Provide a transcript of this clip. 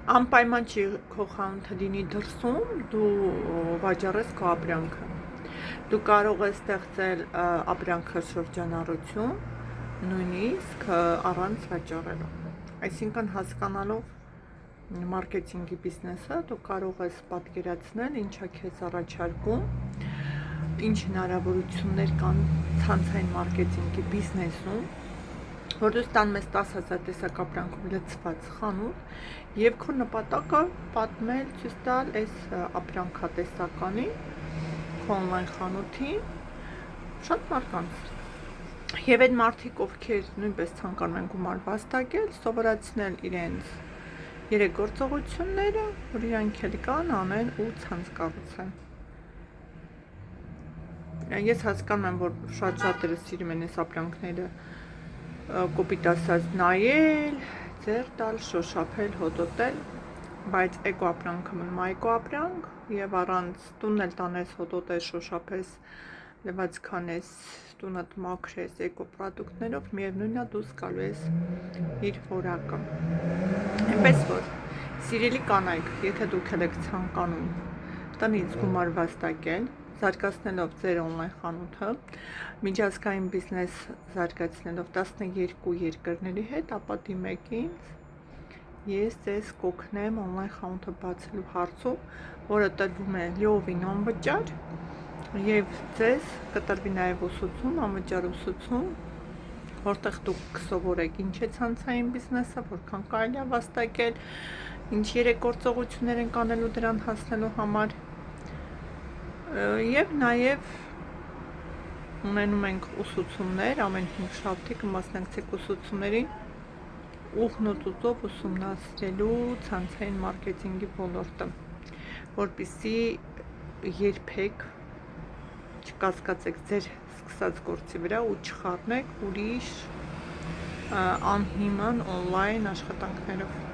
Անպայման չի քո խանութը լինի դրսում, դու վաճառես քո ապրանքը։ Դու կարող ես ստեղծել ապրանքը շրջանառություն, նույնիսկ առանց վաճառելու։ Այսինքն հասկանալով մարքեթինգի բիզնեսը, դու կարող ես պատկերացնել ինչա քեզ առաջարկում, ինչ հնարավորություններ կան ցանցային մարքեթինգի բիզնեսում, որ դու ստանում ես 10,000 տեսակ ապրանքով լցված խանութ եւ քո նպատակը պատմել, ցույց տալ այս ապրանքատեսականի քո on-line խանութին շատ մարկանց։ Եվ այդ մարդիկ, ովքեր նույնպես ցանկանում են գումար վաստակել, սովորացնել իրենց երեգործողությունները, որ իրանք էլ կան անեն ու ցանց կառուցեն։ Ես հասկանում եմ, որ շատ-շատերը սիրում են այս ապրանքները կոպիտ ասած նայել, ձեռ տալ, շոշափել, հոտոտել, բայց էկո ապրանքը մնում է էկո ապրանք եւ առանց տունն էլ տանես, հոտոտես, շոշափես, լվացքանես, տունդ մաքրես էկո պրոդուկտներով, միևնույնն է դու զգալու ես իր որակը։ Այնպես որ, սիրելի կանայք, եթե դուք եք ցանկանում տնից գումար վաստակել, զարգացնելով ձեր on-line խանութը, միջազգային բիզնես զարգացնելով 12 երկրների հետ, ապա դիմեք ինձ, ես ձեզ կօգնեմ on-line խանութը բացելու հարցում, որը տրվում է լիովին անվճար եւ ձեզ կտրվի նաեւ ուսուցում, անվճար ուսուցում, որտեղ դուք կսովորեք ինչ է ցանցային բիզնեսը, որքան կարելի է վաստակել, ինչ երեգործողություններ են անելու դրան հասնելու համար եւ նաեւ ունենում ենք ուսուցումներ, ամեն 5 շաբթի կմասնակցեք ուսուցումներին ուղղնոծությամբ ուսումնասիրելու ցանցային մարքեթինգի ոլորտը, որպեսզի երբեք չկասկածեք ձեր սկսած գործի վրա ու չխառնեք ուրիշ անհիմն on-line աշխատանքներով։